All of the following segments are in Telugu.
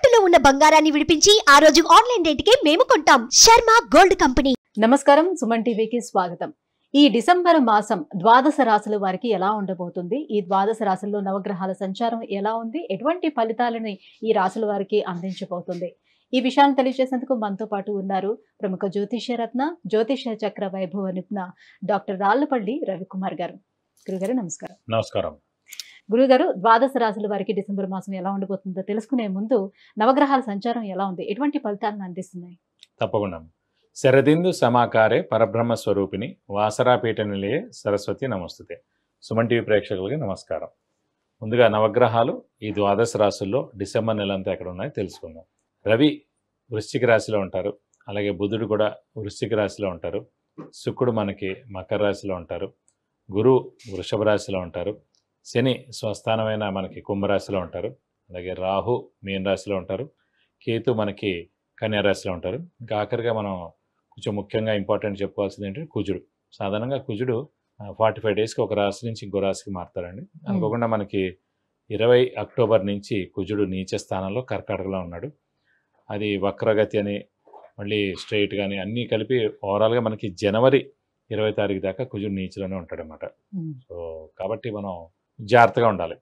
తాకట్టులో ఉన్న బంగారాన్ని విడిపించి ఆ రోజు ఆన్లైన్ రేటుకే మేము కొంటాం. Sharma gold company. నమస్కారం, సుమన్ టీవీకి స్వాగతం. ఈ డిసెంబర్ మాసం ద్వాదశ రాశుల వారికి ఎలా ఉండబోతుంది, ఈ ద్వాదశ రాశుల్లో నవగ్రహాల సంచారం ఎలా ఉంది, ఎటువంటి ఫలితాలని ఈ రాశుల వారికి అందించబోతుంది, ఈ విషయాలను తెలియజేసేందుకు మనతో పాటు ఉన్నారు ప్రముఖ జ్యోతిష్య రత్న, జ్యోతిష్య చక్ర వైభవ నిపుణ డాక్టర్ రాళ్లపల్లి రవికుమార్ గారు. గురుగారు నమస్కారం. నమస్కారం. గురుగారు, ద్వాదశ రాశుల వారికి డిసెంబర్ మాసం ఎలా ఉండబోతుందో తెలుసుకునే ముందు నవగ్రహాల సంచారం ఎలా ఉంది, ఎటువంటి ఫలితాలను అందిస్తున్నాయి? తప్పకుండా. శరదిందు సమాకారే పరబ్రహ్మ స్వరూపిణి వాసరాపీఠ నిలయే సరస్వతి నమస్తుతే. సుమన్ టీవీ ప్రేక్షకులకి నమస్కారం. ముందుగా నవగ్రహాలు ఈ ద్వాదశ రాశుల్లో డిసెంబర్ నెలంతా ఎక్కడ ఉన్నాయో తెలుసుకుందాం. రవి వృశ్చిక రాశిలో ఉంటారు, అలాగే బుధుడు కూడా వృశ్చిక రాశిలో ఉంటారు, శుక్రుడు మనకి మకర రాశిలో ఉంటారు, గురువు వృషభ రాశిలో ఉంటారు, శని స్వస్థానమైన మనకి కుంభరాశిలో ఉంటారు, అలాగే రాహు మీన రాశిలో ఉంటారు, కేతు మనకి కన్యా రాశిలో ఉంటారు. ఇంకా ఆఖరిగా మనం కొంచెం ముఖ్యంగా ఇంపార్టెంట్ చెప్పుకోవాల్సింది ఏంటంటే కుజుడు. సాధారణంగా కుజుడు 45 డేస్కి ఒక రాశి నుంచి ఇంకో రాశికి మారుతారండి. అనుకోకుండా మనకి 20 అక్టోబర్ నుంచి కుజుడు నీచ స్థానంలో కర్కాటకలో ఉన్నాడు. అది వక్రగతి అని మళ్ళీ స్ట్రైట్ కానీ అన్నీ కలిపి ఓవరాల్గా మనకి జనవరి 20 తారీఖు దాకా కుజుడు నీచలోనే ఉంటాడనమాట. సో కాబట్టి మనం జాగ్రత్తగా ఉండాలి.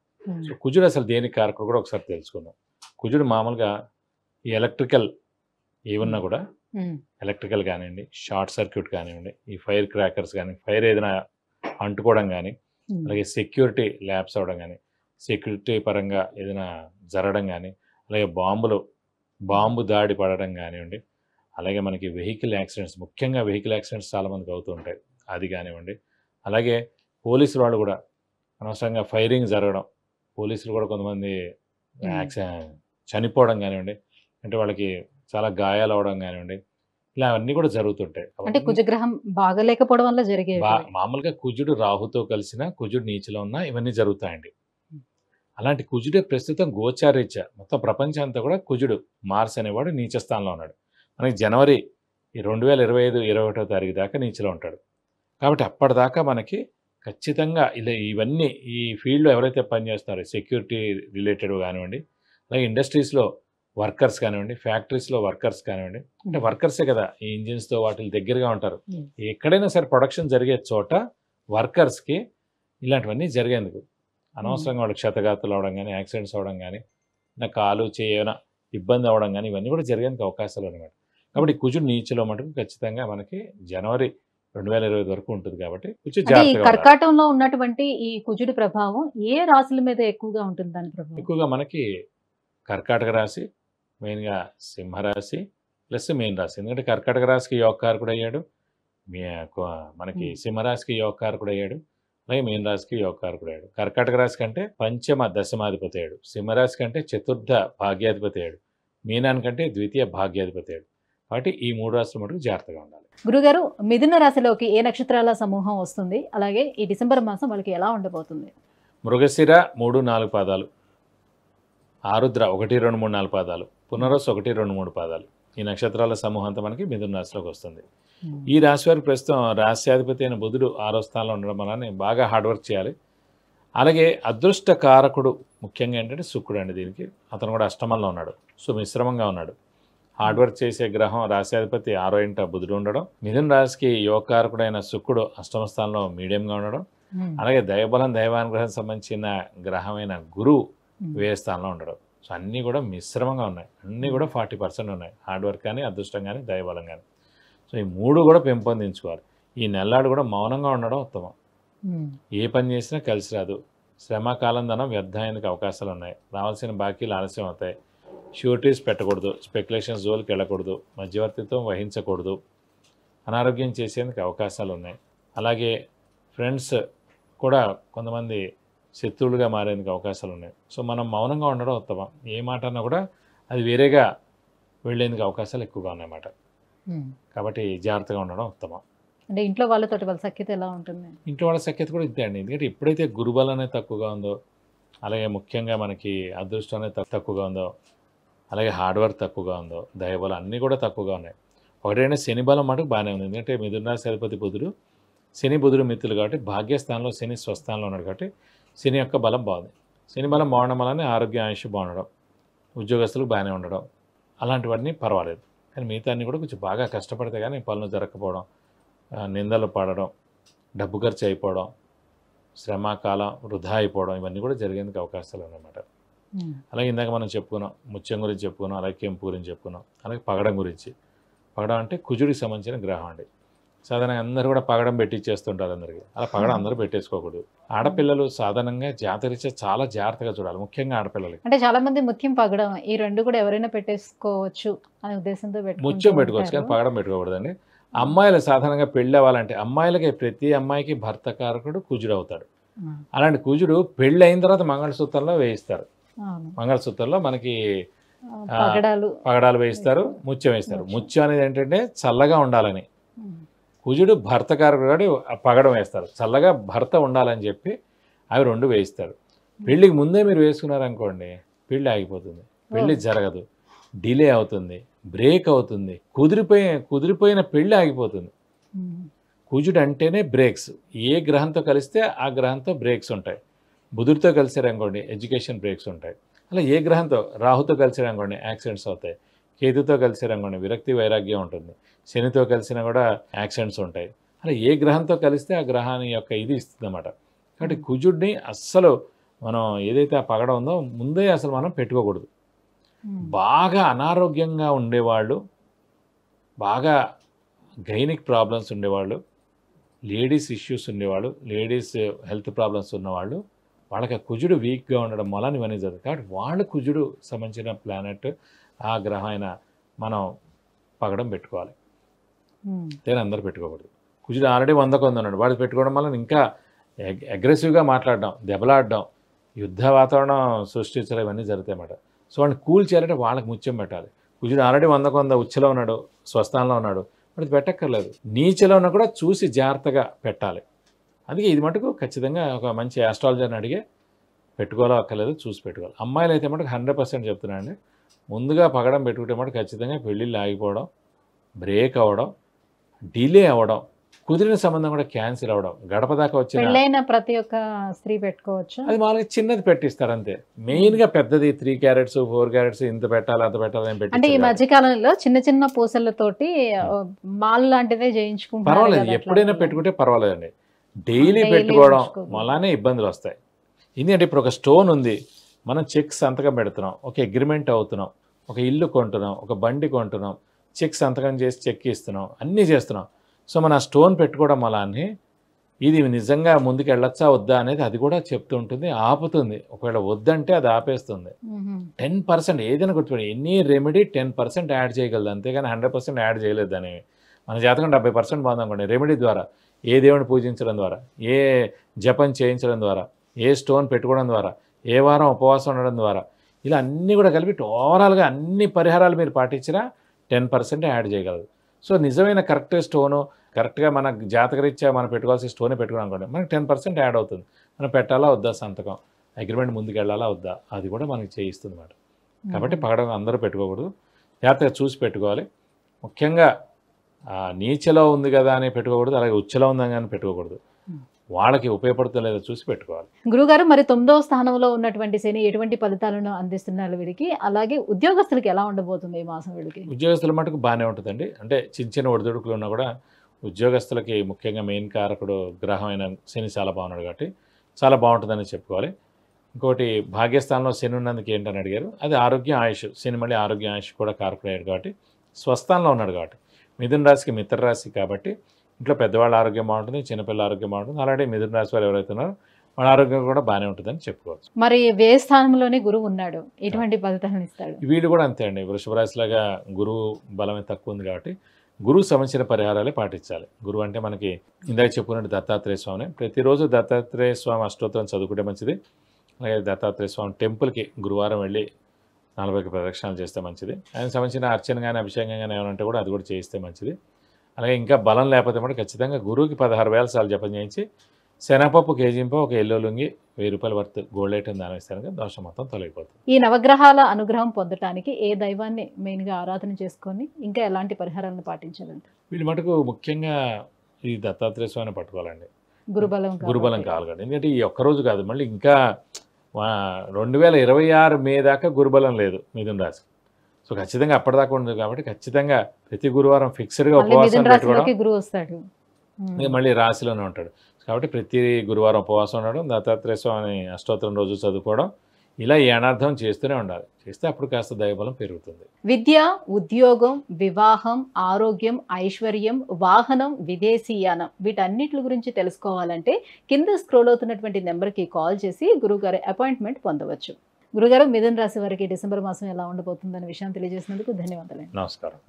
సో కుజుడు అసలు దేనికి కారకుడు కూడా ఒకసారి తెలుసుకుందాం. కుజుడు మామూలుగా ఈ ఎలక్ట్రికల్ ఏమన్నా కూడా ఎలక్ట్రికల్ కానివ్వండి, షార్ట్ సర్క్యూట్ కానివ్వండి, ఈ ఫైర్ క్రాకర్స్ కానీ, ఫైర్ ఏదైనా అంటుకోవడం కానీ, అలాగే సెక్యూరిటీ ల్యాబ్స్ అవ్వడం కానీ, సెక్యూరిటీ పరంగా ఏదైనా జరగడం కానీ, అలాగే బాంబు దాడి పడడం కానివ్వండి, అలాగే మనకి వెహికల్ యాక్సిడెంట్స్, ముఖ్యంగా వెహికల్ యాక్సిడెంట్స్ చాలామందికి అవుతూ ఉంటాయి, అది కానివ్వండి. అలాగే పోలీసుల వాళ్ళు కూడా అనవసరంగా ఫైరింగ్ జరగడం, పోలీసులు కూడా కొంతమంది చనిపోవడం కానివ్వండి, అంటే వాళ్ళకి చాలా గాయాలు అవడం కానివ్వండి, ఇలా అన్నీ కూడా జరుగుతుంటాయి. అంటే కుజగ్రహం బాగలేకపోవడం వల్ల జరిగే మామూలుగా కుజుడు రాహుతో కలిసిన, కుజుడు నీచలో ఉన్న ఇవన్నీ జరుగుతాయండి. అలాంటి కుజుడే ప్రస్తుతం గోచారీత్యా మొత్తం ప్రపంచం అంతా కూడా కుజుడు మార్స్ అనేవాడు నీచ స్థానంలో ఉన్నాడు. మనకి జనవరి 2025 21వ తారీఖు దాకా నీచలో ఉంటాడు. కాబట్టి అప్పటిదాకా మనకి ఖచ్చితంగా ఇలా ఇవన్నీ ఈ ఫీల్డ్లో ఎవరైతే పనిచేస్తున్నారో సెక్యూరిటీ రిలేటెడ్ కానివ్వండి, అలాగే ఇండస్ట్రీస్లో వర్కర్స్ కానివ్వండి, ఫ్యాక్టరీస్లో వర్కర్స్ కానివ్వండి, అంటే వర్కర్సే కదా ఈ ఇంజిన్స్తో వాటి దగ్గరగా ఉంటారు. ఎక్కడైనా సరే ప్రొడక్షన్ జరిగే చోట వర్కర్స్కి ఇలాంటివన్నీ జరిగేందుకు అనవసరంగా వాళ్ళకి క్షతగాతులు అవడం కానీ, యాక్సిడెంట్స్ అవడం కానీ, నా కాలు చేయన ఇబ్బంది అవడం కానీ, ఇవన్నీ కూడా జరిగేందుకు అవకాశాలు అనమాట. కాబట్టి కుజుడు నీచలో మటుకు ఖచ్చితంగా మనకి జనవరి 2025 వరకు ఉంటుంది. కాబట్టి కర్కాటకంలో ఉన్నటువంటి ఈ కుజుడి ప్రభావం ఏ రాశుల మీద ఎక్కువగా ఉంటుంది? దాని ప్రభావం ఎక్కువగా మనకి కర్కాటక రాశి, మెయిన్గా సింహరాశి ప్లస్ మీన రాశి. ఎందుకంటే కర్కాటక రాశికి యోగకారకుడు అయ్యాడు, మనకి సింహరాశికి యోగకారకుడు అయ్యాడు, అలాగే మీన రాశికి యోగకారకుడు అయ్యాడు. కర్కాటక రాశి కంటే పంచమ దశమాధిపతి అయ్యాడు, సింహరాశి కంటే చతుర్థ భాగ్యాధిపతి అయ్యాడు, మీనానికంటే ద్వితీయ భాగ్యాధిపతి అయ్యాడు. కాబట్టి ఈ 3 రాశులు మటుకు జాగ్రత్తగా ఉండాలి. గురుగారు, మిథున రాశిలోకి ఏ నక్షత్రాల సమూహం వస్తుంది, అలాగే ఈ డిసెంబర్ మాసం వాళ్ళకి ఎలా ఉండబోతుంది? మృగశిర 3, 4 పాదాలు, ఆరుద్ర 1, 2, 3, 4 పాదాలు, పునరస్ 1, 2, 3 పాదాలు, ఈ నక్షత్రాల సమూహం అంతా మనకి మిథున రాశిలోకి వస్తుంది. ఈ రాశి వారికి ప్రస్తుతం రాశ్యాధిపతి అయిన బుధుడు 6వ స్థానంలో ఉండడం వలన బాగా హార్డ్ వర్క్ చేయాలి. అలాగే అదృష్ట కారకుడు ముఖ్యంగా ఏంటంటే శుక్రుడు అండి. దీనికి అతను కూడా అష్టమంలో ఉన్నాడు, సో మిశ్రమంగా ఉన్నాడు. హార్డ్ వర్క్ చేసే గ్రహం రాశ్యాధిపతి 6వ ఇంట బుధుడు ఉండడం, మిథున రాశికి యోగకారకుడైన శుక్రుడు అష్టమ స్థానంలో మీడియంగా ఉండడం, అలాగే దైవబలం దైవానుగ్రహం సంబంధించిన గ్రహమైన గురువు వేరే స్థానంలో ఉండడం. సో అన్నీ కూడా మిశ్రమంగా ఉన్నాయి, అన్నీ కూడా 40% ఉన్నాయి. హార్డ్ వర్క్ కానీ, అదృష్టం కానీ, దైవబలం కానీ. సో ఈ 3 కూడా పెంపొందించుకోవాలి. ఈ నెల్లాడు కూడా మౌనంగా ఉండడం ఉత్తమం. ఏ పని చేసినా కలిసి రాదు, శ్రమ కాలం ధనం వ్యర్థానికి అవకాశాలు ఉన్నాయి, రావాల్సిన బాకీలు ఆలస్యం అవుతాయి, షూరిటీస్ పెట్టకూడదు, స్పెక్యులేషన్స్ జోలికి వెళ్ళకూడదు, మధ్యవర్తిత్వం వహించకూడదు, అనారోగ్యం చేసేందుకు అవకాశాలు ఉన్నాయి. అలాగే ఫ్రెండ్స్ కూడా కొంతమంది శత్రువులుగా మారేందుకు అవకాశాలు ఉన్నాయి. సో మనం మౌనంగా ఉండడం ఉత్తమం. ఏ మాట అన్నా కూడా అది వేరేగా వెళ్ళేందుకు అవకాశాలు ఎక్కువగా ఉన్నాయన్నమాట. కాబట్టి జాగ్రత్తగా ఉండడం ఉత్తమం. అంటే ఇంట్లో వాళ్ళతో వాళ్ళ సఖ్యత ఎలా ఉంటుంది? ఇంట్లో వాళ్ళ సఖ్యత కూడా ఇంతే అండి. ఎందుకంటే ఎప్పుడైతే గురుబలం అనేది తక్కువగా ఉందో, అలాగే ముఖ్యంగా మనకి అదృష్టం అనేది తక్కువగా ఉందో, అలాగే హార్డ్ వర్క్ తక్కువగా ఉందో, దైవబలం అన్నీ కూడా తక్కువగా ఉన్నాయి. ఒకటైనా శని బలం మటుకు బాగానే ఉంది. ఎందుకంటే మిథున రాశి అధిపతి బుధుడు, శని బుధుడు మిత్రులు కాబట్టి భాగ్యస్థానంలో శని స్వస్థానంలో ఉన్నాడు కాబట్టి శని యొక్క బలం బాగుంది. శని బలం బాగుండడం వల్లనే ఆరోగ్య ఆయుష్ బాగుండడం. ఉద్యోగస్తులకు బాగానే ఉండడం, అలాంటివన్నీ పర్వాలేదు. కానీ మిగతా అన్నీ కూడా కొంచెం బాగా కష్టపడితే కానీ పనులు జరగకపోవడం, నిందలు పడడం, డబ్బు ఖర్చు అయిపోవడం, శ్రమ కాలం వృధా అయిపోవడం, ఇవన్నీ కూడా జరిగేందుకు అవకాశాలు ఉన్నాయన్నమాట. అలాగే ఇందాక మనం చెప్పుకున్నాం, ముత్యం గురించి చెప్పుకున్నాం, అలాగే కెంపు గురించి చెప్పుకున్నాం, అలాగే పగడం గురించి. పగడం అంటే కుజుడికి సంబంధించిన గ్రహం అండి. సాధారణంగా అందరూ కూడా పగడం పెట్టించేస్తుంటారు అందరికీ. అలా పగడం అందరూ పెట్టేసుకోకూడదు. ఆడపిల్లలు సాధారణంగా జాతరీత్యా చాలా జాగ్రత్తగా చూడాలి, ముఖ్యంగా ఆడపిల్లలకి. అంటే చాలా మంది ముత్యం పగడం ఈ రెండు కూడా ఎవరైనా పెట్టేసుకోవచ్చు అనే ఉద్దేశంతో ముత్యం పెట్టుకోవచ్చు కానీ పగడం పెట్టుకోకూడదండి. అమ్మాయిలు సాధారణంగా పెళ్ళి అవ్వాలంటే అమ్మాయిలకి ప్రతి అమ్మాయికి భర్త కారకుడు కుజుడు అవుతాడు. అలాంటి కుజుడు పెళ్ళి అయిన తర్వాత మంగళసూత్రంలో వేయిస్తారు. మంగళసూత్రంలో మనకి పగడాలు వేయిస్తారు, ముత్యం వేస్తారు. ముత్యం అనేది ఏంటంటే చల్లగా ఉండాలని. కుజుడు భర్త కారకుడు పగడం వేస్తారు, చల్లగా భర్త ఉండాలని చెప్పి అవి రెండు వేయిస్తారు. పెళ్ళికి ముందే మీరు వేసుకున్నారనుకోండి, పెళ్ళి ఆగిపోతుంది, పెళ్ళి జరగదు, డిలే అవుతుంది, బ్రేక్ అవుతుంది, కుదిరిపోయిన పెళ్ళి ఆగిపోతుంది. కుజుడు అంటేనే బ్రేక్స్. ఏ గ్రహంతో కలిస్తే ఆ గ్రహంతో బ్రేక్స్ ఉంటాయి. బుధుడితో కలిసారనుకోండి ఎడ్యుకేషన్ బ్రేక్స్ ఉంటాయి. అలా ఏ గ్రహంతో, రాహుతో కలిసారనుకోండి యాక్సిడెంట్స్ అవుతాయి, కేతుతో కలిసారనుకోండి విరక్తి వైరాగ్యం ఉంటుంది, శనితో కలిసినా కూడా యాక్సిడెంట్స్ ఉంటాయి. అలా ఏ గ్రహంతో కలిస్తే ఆ గ్రహాన్ని యొక్క ఇది ఇస్తుంది అన్నమాట. కాబట్టి కుజుడిని అస్సలు మనం ఏదైతే ఆ పగడం ఉందో ముందే అసలు మనం పెట్టుకోకూడదు. బాగా అనారోగ్యంగా ఉండేవాళ్ళు, బాగా గైనిక్ ప్రాబ్లమ్స్ ఉండేవాళ్ళు, లేడీస్ ఇష్యూస్ ఉండేవాళ్ళు, లేడీస్ హెల్త్ ప్రాబ్లమ్స్ ఉన్నవాళ్ళు, వాళ్ళకి కుజుడు వీక్గా ఉండడం వలన ఇవన్నీ జరుగుతుంది. కాబట్టి వాళ్ళు కుజుడు సంబంధించిన ప్లానెట్ ఆ గ్రహం అయినా మనం పగడం పెట్టుకోవాలి. నేను అందరూ పెట్టుకోకూడదు. కుజుడు ఆల్రెడీ 100 ఉన్నాడు, వాడు పెట్టుకోవడం వల్ల ఇంకా అగ్రెసివ్గా మాట్లాడడం, దెబ్బలాడడం, యుద్ధ వాతావరణం సృష్టించడం ఇవన్నీ జరుగుతాయి అన్నమాట. సో వాళ్ళని కూల్ చేయాలంటే వాళ్ళకి ముత్యం పెట్టాలి. కుజుడు ఆల్రెడీ 100 ఉచ్చలో ఉన్నాడు, స్వస్థానంలో ఉన్నాడు, వాడికి పెట్టక్కర్లేదు. నీచలో ఉన్నా కూడా చూసి జాగ్రత్తగా పెట్టాలి. అందుకే ఇది మటుకు ఖచ్చితంగా ఒక మంచి ఆస్ట్రాలజర్ని అడిగే పెట్టుకోవాలో అక్కర్లేదు, చూసి పెట్టుకోవాలి. అమ్మాయిలు అయితే మటుకు 100% చెప్తున్నానండి, ముందుగా పగడం పెట్టుకుంటే మటుకు ఖచ్చితంగా పెళ్ళిళ్ళు ఆగిపోవడం, బ్రేక్ అవ్వడం, డిలే అవ్వడం, కుదిరిన సంబంధం కూడా క్యాన్సిల్ అవ్వడం, గడప దాకా వచ్చిన ప్రతి ఒక్క స్త్రీ పెట్టుకోవచ్చు. అది మామూలుగా చిన్నది పెట్టిస్తారు అంతే. మెయిన్గా పెద్దది 3 క్యారెట్స్ 4 క్యారెట్స్ ఇంత పెట్టాలి అంత పెట్టాలి అని పెట్టి. అంటే ఈ మధ్యకాలంలో చిన్న చిన్న పూసలతోటి మాల్ లాంటిదే చేయించుకుంటారు. పర్వాలేదు, ఎప్పుడైనా పెట్టుకుంటే పర్వాలేదండి. డైలీ పెట్టుకోవడం అలానే ఇబ్బందులు వస్తాయి. ఎందుకంటే ఇప్పుడు ఒక స్టోన్ ఉంది, మనం చెక్ సంతకం పెడుతున్నాం, ఒక అగ్రిమెంట్ అవుతున్నాం, ఒక ఇల్లు కొంటున్నాం, ఒక బండి కొంటున్నాం, చెక్ సంతకం చేసి చెక్ ఇస్తున్నాం, అన్నీ చేస్తున్నాం. సో మన స్టోన్ పెట్టుకోవడం అలానే ఇది నిజంగా ముందుకు వెళ్ళొచ్చా వద్దా అనేది అది కూడా చెప్తూ ఉంటుంది, ఆపుతుంది. ఒకవేళ వద్దంటే అది ఆపేస్తుంది. 10% ఏదైనా గుర్తుపెట్టి, ఎనీ రెమెడీ 10% యాడ్ చేయగలదు, అంతేగాని 100% యాడ్ చేయలేదు. దాన్ని మన జాతకం 70% బాగుందనుకోండి, రెమెడీ ద్వారా, ఏ దేవుని పూజించడం ద్వారా, ఏ జపం చేయించడం ద్వారా, ఏ స్టోన్ పెట్టుకోవడం ద్వారా, ఏ వారం ఉపవాసం ఉండడం ద్వారా, ఇలా అన్నీ కూడా కలిపి ఓవరాల్గా అన్ని పరిహారాలు మీరు పాటించినా 10% యాడ్ చేయగలదు. సో నిజమైన కరెక్ట్ స్టోను, కరెక్ట్గా మన జాతకరీత్యా మనం పెట్టుకోవాల్సిన స్టోనే పెట్టుకున్నాం అనుకోండి, మనకి 10% యాడ్ అవుతుంది. మనం పెట్టాలా వద్దా సంతకం, అగ్రిమెంట్ ముందుకు వెళ్ళాలా వద్దా, అది కూడా మనకి చేయిస్తుంది అన్నమాట. కాబట్టి పగడం అందరూ పెట్టుకోకూడదు, జాగ్రత్తగా చూసి పెట్టుకోవాలి. ముఖ్యంగా నీచలో ఉంది కదా అని పెట్టుకోకూడదు, అలాగే ఉచ్చలో ఉందని కానీ పెట్టుకోకూడదు. వాళ్ళకి ఉపయోగపడుతుందో లేదో చూసి పెట్టుకోవాలి. గురుగారు, మరి 9వ స్థానంలో ఉన్నటువంటి శని ఎటువంటి ఫలితాలను అందిస్తున్నారు వీడికి, అలాగే ఉద్యోగస్తులకి ఎలా ఉండబోతుంది ఈ మాసం వీడికి? ఉద్యోగస్తుల మటుకు బాగానే ఉంటుందండి. అంటే చిన్న ఒడిదుడుకులు ఉన్నా కూడా ఉద్యోగస్తులకి ముఖ్యంగా మెయిన్ కారకుడు గ్రహం అయిన శని చాలా బాగున్నాడు కాబట్టి చాలా బాగుంటుందని చెప్పుకోవాలి. ఇంకోటి భాగ్యస్థానంలో శని ఉన్నందుకు ఏంటని అడిగారు, అది ఆరోగ్య ఆయుష్. శని మళ్ళీ ఆరోగ్య ఆయుష్ కూడా కారకుడు అయ్యాడు కాబట్టి స్వస్థానంలో ఉన్నాడు కాబట్టి. మిథున రాశికి మిత్ర రాశి కాబట్టి ఇంట్లో పెద్దవాళ్ళ ఆరోగ్యం బాగుంటుంది, చిన్నపిల్లల ఆరోగ్యం బాగుంటుంది. అలాగే మిథున రాశి వాళ్ళు ఎవరైతే ఉన్నారో వాళ్ళ ఆరోగ్యం కూడా బాగానే ఉంటుందని చెప్పుకోవచ్చు. మరి వ్యయ స్థానంలోనే గురువు ఉన్నాడు, ఎటువంటి ఫలితాలను ఇస్తాడు? వీడు కూడా అంతే అండి. వృషభ రాశిలాగా గురువు బలమే తక్కువ ఉంది కాబట్టి గురువు సంబంధించిన పరిహారాలే పాటించాలి. గురువు అంటే మనకి ఇందాక చెప్పుకున్నట్టు దత్తాత్రేయ స్వామిని ప్రతిరోజు దత్తాత్రేయ స్వామి అష్టోత్తరం చదువుకుంటే మంచిది. అలాగే దత్తాత్రేయ స్వామి టెంపుల్కి గురువారం వెళ్ళి 40 ప్రదక్షిణాలు చేస్తే మంచిది. ఆయన సంబంధించిన అర్చన కానీ అభిషేకం కానీ ఏమంటే కూడా అది కూడా చేయిస్తే మంచిది. అలాగే ఇంకా బలం లేకపోతే కూడా ఖచ్చితంగా గురువుకి 16,000 సార్లు జపం చేయించి శనగపప్పు కేజీంపో ఒక ఎల్లో లుంగి 1000 రూపాయల వర్త్ గోల్డ్ ఐటమ్ దానం ఇస్తాను, దోషం మొత్తం తొలగిపోతుంది. ఈ నవగ్రహాల అనుగ్రహం పొందడానికి ఏ దైవాన్ని మెయిన్గా ఆరాధన చేసుకొని ఇంకా ఎలాంటి పరిహారాలను పాటించాలంటే? వీళ్ళు మటుకు ముఖ్యంగా ఈ దత్తాత్రేయ స్వామిని పట్టుకోవాలండి. గురుబలం కావాలి. ఎందుకంటే ఈ ఒక్కరోజు కాదు, మళ్ళీ ఇంకా 2026 మే దాకా గురుబలం లేదు మిథున రాశి. సో ఖచ్చితంగా అప్పటిదాకా ఉండదు కాబట్టి ఖచ్చితంగా ప్రతి గురువారం ఫిక్స్డ్గా మళ్ళీ ఉపవాసం మిథున పెట్టుకోవడం, రాశిలోకి గురువు వస్తాడు. ఇక మళ్ళీ రాశిలోనే ఉంటాడు కాబట్టి ప్రతి గురువారం ఉపవాసం ఉండడం, దత్తాత్రేయ స్వామి అష్టోత్తరం రోజు చదువుకోవడం, ఇలా ఈ అనార్థం చేస్తూనే ఉండాలి. చేస్తే అప్పుడు కాస్త దైవబలం పెరుగుతుంది. విద్య, ఉద్యోగం, వివాహం, ఆరోగ్యం, ఐశ్వర్యం, వాహనం, విదేశీయానం వీటన్నిటి గురించి తెలుసుకోవాలంటే కింద స్క్రోల్ అవుతున్నటువంటి నెంబర్కి కాల్ చేసి గురువుగారి అపాయింట్మెంట్ పొందవచ్చు. గురుగారు, మిథున రాశి వారికి డిసెంబర్ మాసం ఎలా ఉండబోతుందనే విషయం తెలియజేసినందుకు ధన్యవాదాలు. నమస్కారం.